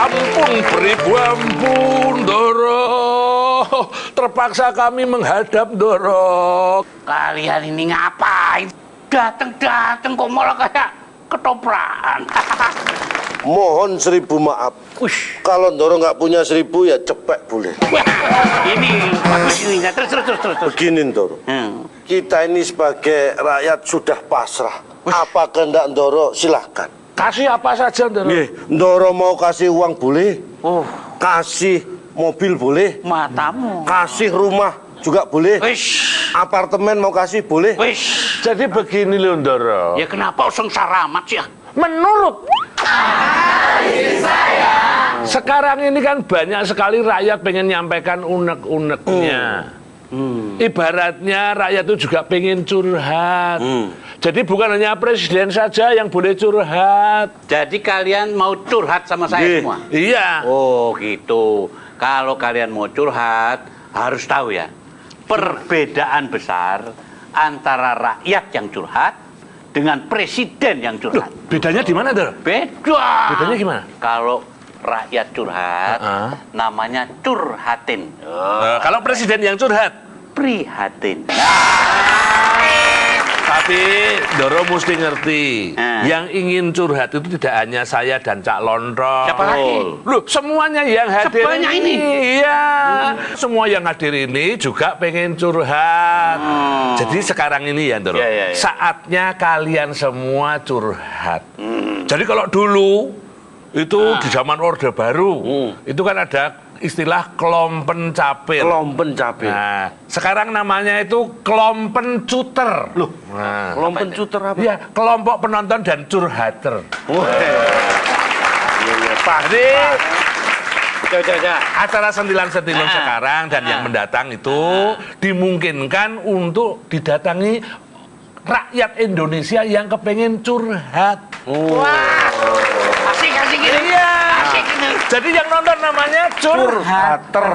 Ampun beribu ampun, Ndoro. Terpaksa kami menghadap, Ndoro. Kalian ini ngapain? Dateng kok malah kayak ketoprakan. Mohon 1000 maaf. Ush. Kalau Ndoro nggak punya 1000 ya cepet boleh. Ini bagus ini. Terus. Begini Ndoro, kita ini sebagai rakyat sudah pasrah. Apa kehendak Ndoro silahkan. Kasih apa saja, Ndoro. Ndoro mau kasih uang boleh, Oh, kasih mobil boleh, matamu. kasih rumah juga boleh, Wish. apartemen mau kasih boleh. Wish. Jadi begini loh, Ndoro. Ya kenapa sengsara amat sih? Menurut sekarang ini kan banyak sekali rakyat pengen nyampaikan unek-uneknya. Ibaratnya rakyat itu juga pengen curhat. Jadi bukan hanya presiden saja yang boleh curhat. Jadi kalian mau curhat sama saya semua? Iya. Oh gitu. Kalau kalian mau curhat, harus tahu ya, perbedaan besar antara rakyat yang curhat dengan presiden yang curhat. Bedanya di mana, Ndoro? Beda. Bedanya gimana? Kalau rakyat curhat, namanya curhatin. Kalau presiden yang curhat, Prihatin. tapi Ndoro mesti ngerti, Ah. yang ingin curhat itu tidak hanya saya dan Cak Lontong. Siapa lagi? Loh, semuanya yang hadir Sebanyak ini? Iya. Semua yang hadir ini juga pengen curhat. Jadi sekarang ini ya, Ndoro, Ya. saatnya kalian semua curhat. Jadi kalau dulu itu di zaman Orde Baru, itu kan ada istilah kelompen capir. Kelompen capek. Nah, sekarang namanya itu kelompen cuter. Loh, Nah, kelompen cuter apa? ya, kelompok penonton dan curhater. Pak. Jadi Coba. acara sentilan-sentilan sekarang dan yang mendatang itu dimungkinkan untuk didatangi rakyat Indonesia yang kepengen curhat. Wah, asik ini. Iya. Asik ini. Jadi yang nonton namanya curhater.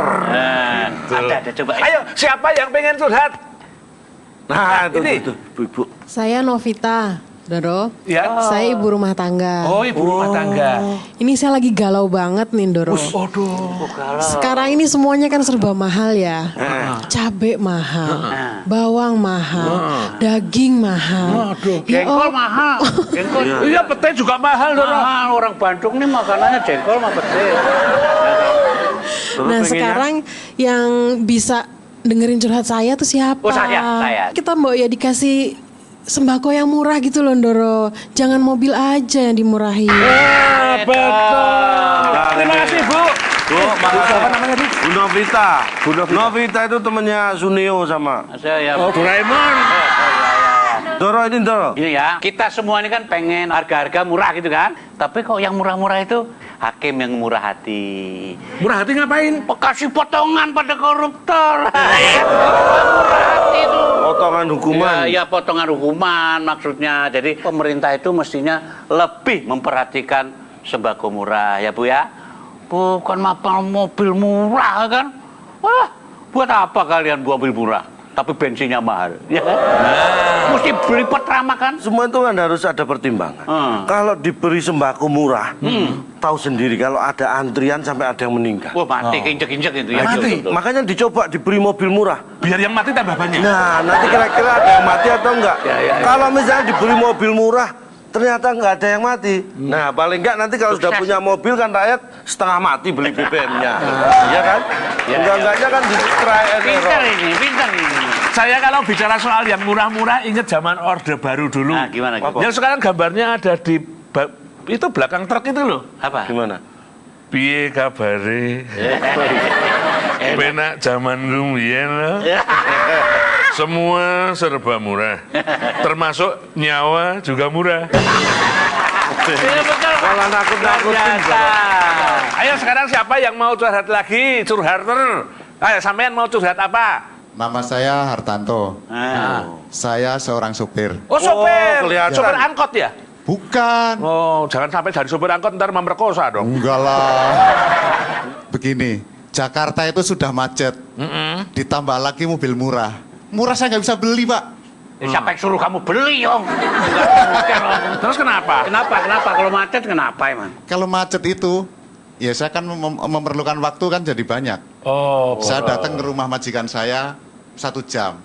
Ada coba. Ayo, siapa yang pengen curhat? Nah, ini. itu, Ibu. Saya Novita, Ndoro. Ya. Saya ibu rumah tangga. Oh, ibu rumah tangga. Ini saya lagi galau banget nih, Ndoro. Aduh. Sekarang ini semuanya kan serba mahal ya. Cabai mahal, bawang mahal, daging mahal. Jengkol mahal. Jengkol. Iya, pete juga mahal, Ndoro. Mahal. Orang Bandung nih makanannya jengkol sama pete. Nah, sekarang yang bisa dengerin curhat saya tuh siapa? Oh, saya. Kita mau ya dikasih sembako yang murah gitu loh, Ndoro. Jangan mobil aja yang dimurahin. Betul. Terima kasih, Bu. Bu, makasih. Apa namanya, Bu? Bu Novita. Novita itu temannya Sunio sama Saya Doraemon. Ndoro ini Ndoro. Ini ya, kita semua ini kan pengen harga-harga murah gitu kan. Tapi kok yang murah-murah itu hakim yang murah hati. Murah hati ngapain? Kasih potongan pada koruptor. Murah hati itu. Potongan hukuman. Ya, potongan hukuman maksudnya. Jadi pemerintah itu mestinya lebih memperhatikan sembako murah ya Bu ya. Bukan mobil murah kan. Wah, buat apa kalian buat mobil murah? Tapi bensinnya mahal, ya kan? Mesti beli petrama kan? Semua itu kan harus ada pertimbangan. Kalau diberi sembako murah, tahu sendiri kalau ada antrian sampai ada yang meninggal. Wah, mati injek-injek itu ya. Mati. Betul. Makanya dicoba diberi mobil murah. Biar yang mati tambah banyak. Nah, nanti kira-kira ada yang mati atau enggak? Kalau misalnya diberi mobil murah, ternyata nggak ada yang mati. Nah, paling enggak nanti kalau sudah punya mobil kan rakyat setengah mati beli BBM-nya. Iya kan? Enggak-enggaknya kan di try and Pintar error. ini. Saya kalau bicara soal yang murah-murah ingat zaman Orde Baru dulu. Nah, gimana? Yang sekarang gambarnya ada di itu belakang truk itu loh. Apa? Gimana? Piye kabare? Penak zaman rumiyin loh. Semua serba murah. Termasuk nyawa juga murah. Iya betul. Kalau nakut-nakutin. Ayo sekarang siapa yang mau curhat lagi? Curhater. Ayo sampean mau curhat apa? Nama saya Hartanto. Saya seorang supir. Oh, sopir. kelihatan. Sopir angkot ya? Bukan. Oh, jangan sampai dari sopir angkot ntar memperkosa dong. Enggak lah. Begini, Jakarta itu sudah macet. Ditambah lagi mobil murah. Murah saya nggak bisa beli, Pak. Siapa yang suruh kamu beli, Om? Terus kenapa? Kenapa? Kalau macet kenapa emang? Kalau macet itu, Ya saya kan memerlukan waktu kan jadi banyak. Oh. Saya datang ke rumah majikan saya 1 jam.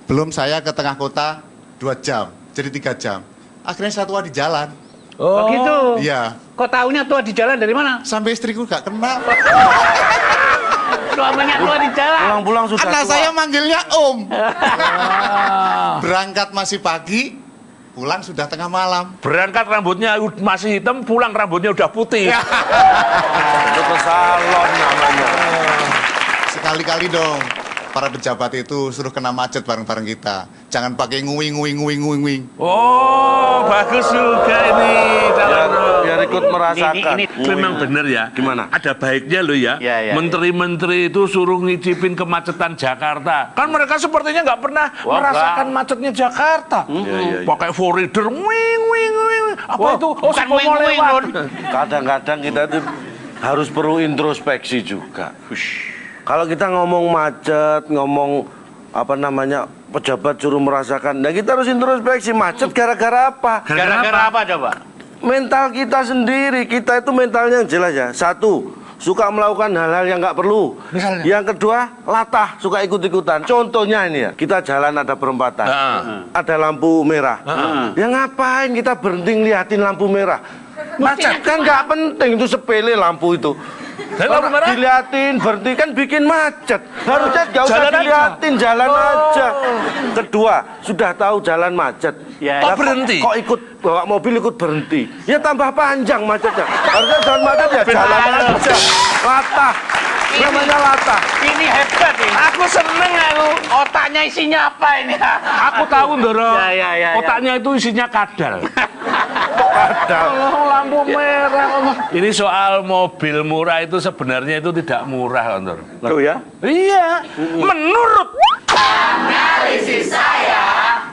Belum saya ke tengah kota 2 jam. Jadi 3 jam. Akhirnya saya tua di jalan. Oh gitu. Iya. Kok taunya tua di jalan dari mana? Sampai istriku gak kenal. Suaminya tua di jalan. Pulang-pulang sudah Anak tua. saya manggilnya Om. Berangkat masih pagi, pulang sudah tengah malam. Berangkat rambutnya masih hitam, pulang rambutnya udah putih. Itu ke salon namanya. Sekali-kali dong, para pejabat itu suruh kena macet bareng-bareng kita. Jangan pakai nguing. Oh, bagus juga ini. Biar ikut merasakan. Ini Memang benar ya. Gimana? Ada baiknya loh ya. Ya. Menteri-menteri itu suruh ngicipin kemacetan Jakarta. Kan mereka sepertinya nggak pernah merasakan macetnya Jakarta. Pakai four reader, wing. Apa itu? Oh, bukan semua mau wing, lewat. Don. Kadang-kadang kita tuh harus perlu introspeksi juga. Kalau kita ngomong macet, ngomong apa namanya pejabat suruh merasakan, nah kita harus introspeksi macet gara-gara apa? Gara-gara apa coba? Mental kita sendiri, kita itu mentalnya yang jelas ya. Satu, suka melakukan hal-hal yang nggak perlu. Misalnya? Yang kedua, latah, suka ikut-ikutan. Contohnya ini ya, kita jalan ada perempatan, ada lampu merah. Ya ngapain kita berhenti ngeliatin lampu merah? Macet kan nggak penting, itu sepele lampu itu. Dan lampu Orang merah? diliatin, berhenti kan bikin macet. Harusnya nggak usah Jalan aja. diliatin, jalan aja. Kedua, sudah tahu jalan macet. Ya. Lah, Kok berhenti? Kok ikut bawa mobil ikut berhenti? Ya tambah panjang macetnya. Harusnya jalan macet ya jalan aja. Latah. Namanya latah. Ini hebat ini. Aku seneng aku. Otaknya isinya apa ini? Aku tahu Ndoro. Ya. Otaknya itu isinya kadal. Ada. Oh, lampu merah. Ini soal mobil murah itu sebenarnya itu tidak murah, Ndoro. Tuh ya. Iya, menurut analisis saya,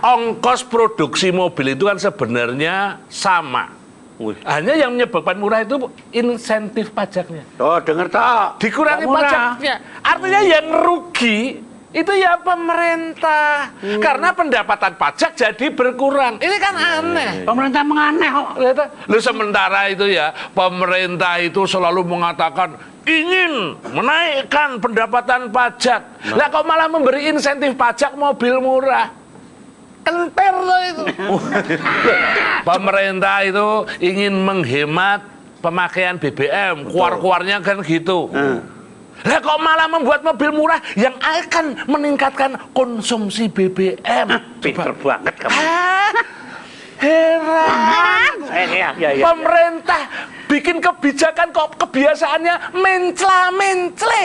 ongkos produksi mobil itu kan sebenarnya sama. Hanya yang menyebabkan murah itu insentif pajaknya. Oh, denger tak? Dikurangi Nggak murah. pajaknya. Artinya yang rugi itu ya pemerintah. Karena pendapatan pajak jadi berkurang. Ini kan aneh. Pemerintah menganeh kok. Lu sementara itu ya, pemerintah itu selalu mengatakan ingin menaikkan pendapatan pajak. Lah kok malah memberi insentif pajak mobil murah? Entar loh itu. Pemerintah itu ingin menghemat pemakaian BBM, keluar-keluarnya kan gitu. Lah kok malah membuat mobil murah yang akan meningkatkan konsumsi BBM? Pinter banget kamu. Heran. Ya. Pemerintah bikin kebijakan kok kebiasaannya mencela-mencele.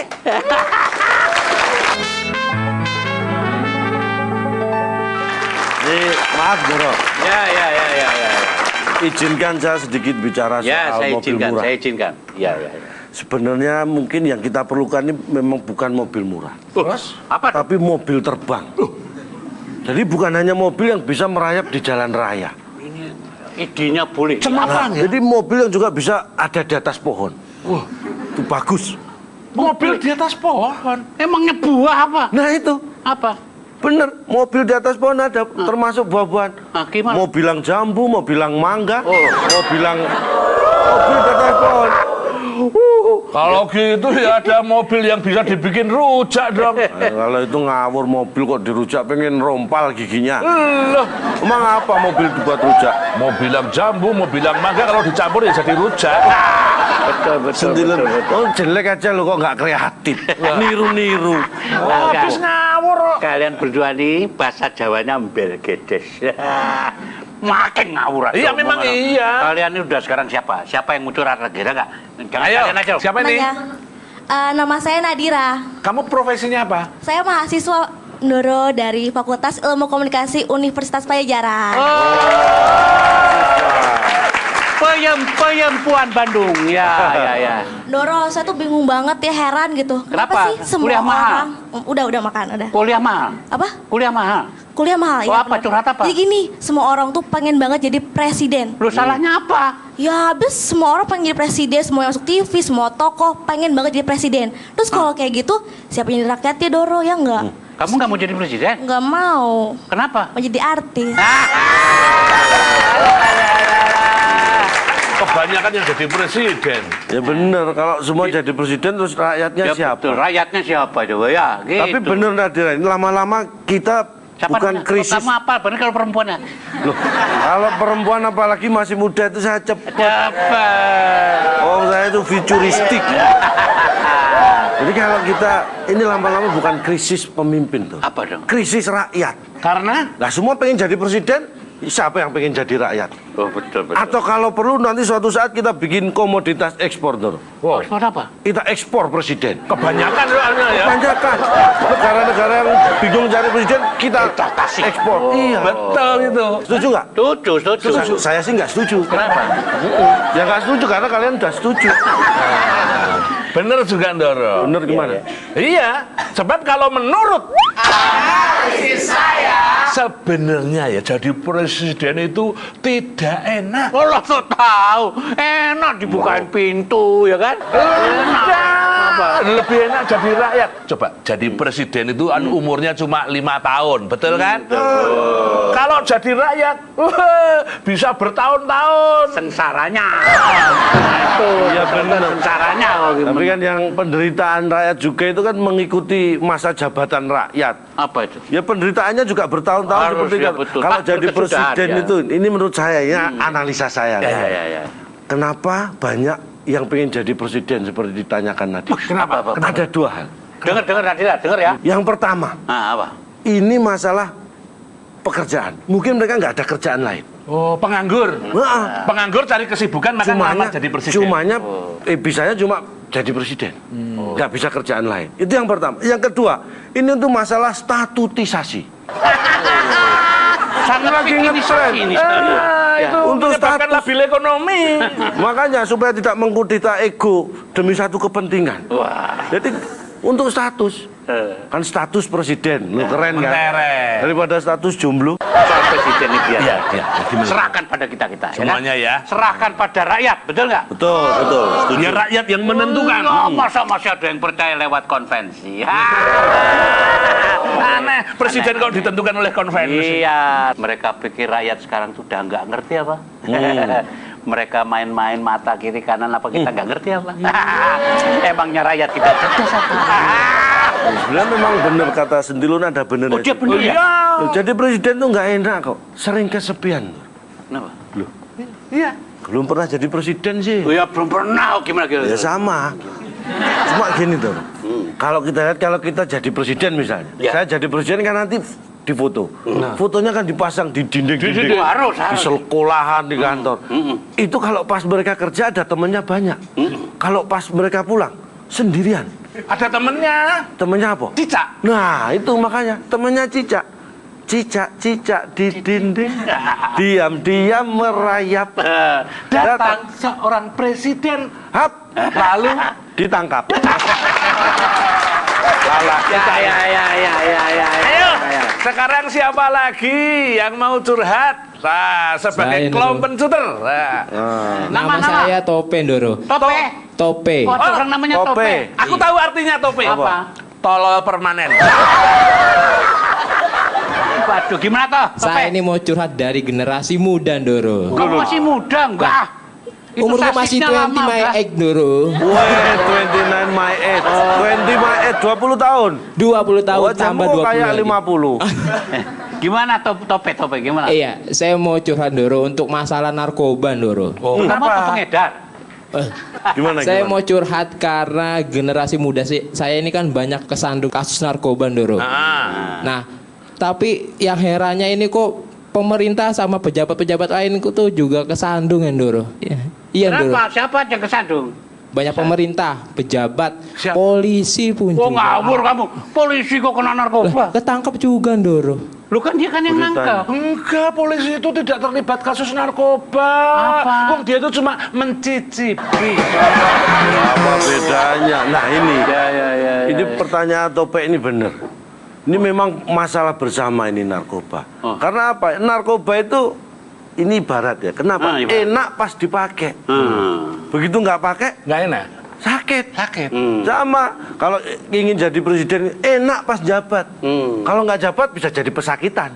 Maaf Doro, Ya. izinkan saya sedikit bicara Ya, soal saya mobil izinkan, murah. saya izinkan. Ya. Sebenarnya mungkin yang kita perlukan ini memang bukan mobil murah, Terus? Apa? tapi mobil terbang. Jadi bukan hanya mobil yang bisa merayap di jalan raya. Idenya boleh. Jadi mobil yang juga bisa ada di atas pohon. Wah, itu bagus. Mobil di atas pohon. Emangnya buah apa? Nah itu, Apa? bener. Mobil di atas pohon ada, termasuk buah-buahan. Gimana? Mau bilang jambu, mau bilang mangga, Oh. mau bilang mobil di atas pohon. Kalau gitu ya ada mobil yang bisa dibikin rujak dong. Kalau itu ngawur mobil kok dirujak pengen rompal giginya. Loh, Emang apa mobil dibuat rujak? mau bilang jambu, mau bilang mangga, kalau dicampur ya jadi rujak. Betul. Oh jelek aja lo kok nggak kreatif. Niru-niru. Habis ngawur. Kalian berdua nih bahasa Jawanya belgedes. Makin ngawur aja. Iya, memang omongan. iya. Kalian ini udah sekarang siapa? Siapa yang muncul kira nggak? Jangan Ayo, kalian aja. siapa ini? Nama saya Nadira. Kamu profesinya apa? Saya mahasiswa Ndoro dari Fakultas Ilmu Komunikasi Universitas Pajajaran. Peyempuan Bandung. Ya. Ndoro, saya tuh bingung banget ya, heran gitu. Kenapa? Sih semua Kuliah mahal? orang udah makan, udah. Kuliah mahal. Apa? Kuliah mahal. Kuliah mahal. Oh, iya, apa? benar. Curhat apa? Jadi gini, semua orang tuh pengen banget jadi presiden. Lu salahnya apa? Ya habis semua orang pengen jadi presiden, semua yang masuk TV, semua tokoh pengen banget jadi presiden. Terus kalau kayak gitu, siapa yang jadi rakyatnya, Doro, ya enggak? Kamu nggak mau jadi presiden? Enggak mau. Kenapa? Mau jadi artis. Kebanyakan kebanyakan yang jadi presiden. Ya bener, kalau semua jadi presiden terus rakyatnya Ya siapa? betul, rakyatnya siapa coba ya? Gitu. Tapi bener Nadira, ini lama-lama kita Siapa bukan namanya? krisis. Kamu apa? Bener kalau perempuan ya? Loh, kalau perempuan apalagi masih muda itu saya cepet. Dapat. Oh, saya itu futuristik. Jadi kalau kita ini lama-lama bukan krisis pemimpin tuh. Apa dong? Krisis rakyat. Karena Nah, semua pengen jadi presiden, siapa yang pengen jadi rakyat? Oh betul betul. Atau kalau perlu nanti suatu saat kita bikin komoditas ekspor tuh. wow, Ekspor apa? Kita ekspor presiden. kebanyakan soalnya ya. Kebanyakan negara-negara yang bingung cari presiden kita kasih. ekspor. Iya. Betul itu. Setuju nggak? Setuju. Saya sih nggak setuju. Kenapa? Ya nggak setuju karena kalian udah setuju. Bener juga Ndoro. Bener gimana? Iya, sebab kalau menurut sebenarnya ya jadi presiden itu tidak enak. Allah tuh tahu, enak dibukain pintu ya kan? Enak. Apa? Lebih enak jadi rakyat. Coba jadi presiden itu kan umurnya cuma 5 tahun, betul kan? Kalau jadi rakyat, bisa bertahun-tahun. Sengsaranya. Itu Iya, bener. Sengsaranya kalau Tapi gimana? kan yang penderitaan rakyat juga itu kan mengikuti masa jabatan rakyat. Apa itu? Ya penderitaannya juga bertahun-tahun Harus, seperti ya, kan. betul. Kalau Tak jadi berkesudahan, presiden ya. itu, ini menurut saya ya analisa saya. Ya kan. ya ya. Kenapa banyak yang pengen jadi presiden seperti ditanyakan tadi? Kenapa? Ada dua hal. Dengar Nadira, dengar ya. Yang pertama, Ah, apa? ini masalah pekerjaan. Mungkin mereka nggak ada kerjaan lain. Oh, penganggur. Wah, Penganggur cari kesibukan maka ngelamar jadi presiden. Cumanya, bisanya cuma jadi presiden. Nggak bisa kerjaan lain. Itu yang pertama. Yang kedua, ini untuk masalah statutisasi. Sangat lagi ngetren. ini Itu Untuk menyebabkan status. labil ekonomi. Makanya supaya tidak mengkudeta ego demi satu kepentingan. Wah. Jadi untuk status, kan status presiden, lu keren kan? Mentereng. Daripada status jomblo. Soal presiden ini biar. Iya, iya. Gimana? Serahkan pada kita Semuanya ya. Serahkan pada rakyat, betul nggak? Betul, betul. Setuju. Ya rakyat yang menentukan. Oh, masa masih ada yang percaya lewat konvensi? Aneh, presiden kok ditentukan oleh konvensi. Iya, mereka pikir rakyat sekarang tuh udah nggak ngerti apa? Mereka main-main mata kiri kanan apa kita nggak ngerti apa? Emangnya rakyat kita cerdas apa? Sebenarnya memang benar kata Sentilun ada benar. Oh, dia benar ya? Loh, jadi presiden tuh nggak enak kok, sering kesepian. Kenapa? Iya. Belum pernah jadi presiden sih. Oh ya belum pernah. Gimana Ya gitu? sama. Cuma gini tuh. Kalau kita lihat kalau kita jadi presiden misalnya, Ya. saya jadi presiden kan nanti difoto. Fotonya kan dipasang di dinding-dinding. Harus. Di sekolahan, di kantor. Itu kalau pas mereka kerja ada temennya banyak. Kalau pas mereka pulang sendirian. Ada temennya. Temennya apa? Cicak. Nah itu makanya temennya cicak. Cicak-cicak di dinding, diam-diam merayap. Datang seorang presiden. Hap, Lalu ditangkap. lala. Ya. Ayo, sekarang siapa lagi yang mau curhat? Nah, sebagai Saya, kelompok shooter. Nah. Nama saya Tope Ndoro. Tope. Tope. Oh, orang namanya Tope. Tope. Aku tahu artinya tope. Apa? Tolol permanen. Waduh, gimana toh? Tope? Saya ini mau curhat dari generasi muda Ndoro. Kamu masih muda enggak? Itu Umurku masih sasisnya 20 lama, my enggak? age Ndoro. Weh, 29 my age. 20 my age, 20 tahun. 20 tahun tambah Wajahmu 20 kayak lagi. 50. Gimana Tope gimana? Iya, saya mau curhat Ndoro untuk masalah narkoba Ndoro. Kamu apa pengedar? Gimana? Saya gimana? mau curhat karena generasi muda sih. Saya ini kan banyak kesandung kasus narkoba Ndoro. Nah, tapi yang herannya ini kok pemerintah sama pejabat-pejabat lain tuh juga kesandung ya Ndoro. Iya Ndoro. Kenapa? Siapa yang kesandung? Banyak pemerintah, pejabat, Siapa? polisi pun Oh juga. ngawur kamu. Polisi kok kena narkoba? Ketangkep juga Ndoro. Lu kan dia kan yang Beritanya. nangkep. Enggak, polisi itu tidak terlibat kasus narkoba. Apa? Wong dia itu cuma mencicipi. Apa bedanya? Nah ini, Ya. ini pertanyaan Tope ini benar. Ini memang masalah bersama ini narkoba. Oh. Karena apa? Narkoba itu ini ibarat ya. Kenapa? Ibarat. Enak pas dipakai. Begitu nggak pakai, Nggak enak. sakit. Sakit. Sama. Kalau ingin jadi presiden, enak pas jabat. Kalau nggak jabat bisa jadi pesakitan.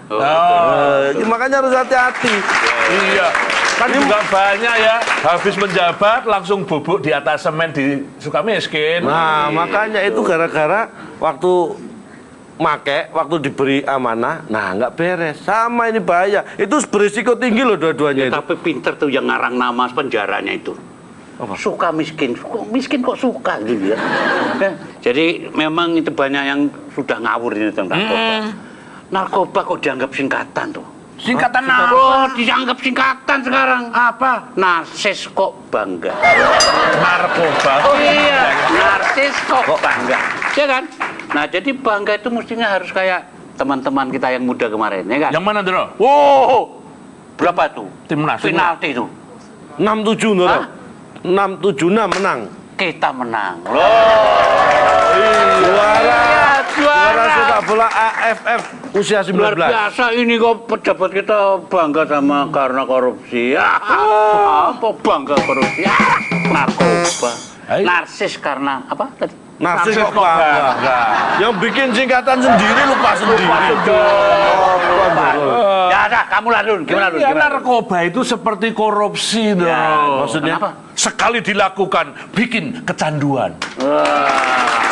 Makanya harus hati-hati. Iya. Kan juga banyak ya, habis menjabat langsung bubuk di atas semen di Sukamiskin. Nah, makanya itu gara-gara waktu waktu diberi amanah, nah nggak beres. Sama ini bahaya. Itu berisiko tinggi loh dua-duanya itu. Tapi pinter tuh yang ngarang nama penjaranya itu. Suka miskin kok suka gitu ya. Jadi memang itu banyak yang sudah ngawur ini tentang narkoba. Narkoba kok dianggap singkatan tuh. Singkatan apa? Oh, dianggap singkatan sekarang. Apa? Narsis kok bangga. Narkoba. Oh iya, narsis kok bangga. Ya kan? Nah, jadi bangga itu mestinya harus kayak teman-teman kita yang muda kemarin, ya kan? Yang mana, Dro? Wow, berapa tuh? Timnas. Penalti tuh. 6-7 Nora. Hah? 6-7-6 menang. Kita menang. Juara sepak bola AFF usia 19. Luar biasa ini kok pejabat kita bangga sama karena korupsi. Apa bangga korupsi? Narkoba. Narsis karena apa tadi? Narsis kok bangga. Yang bikin singkatan sendiri lupa sendiri. Ya ada, kamu lah Dun. Gimana Dun? Ya, narkoba itu seperti korupsi, Dro. Maksudnya Kenapa? Sekali dilakukan, bikin kecanduan. Wah.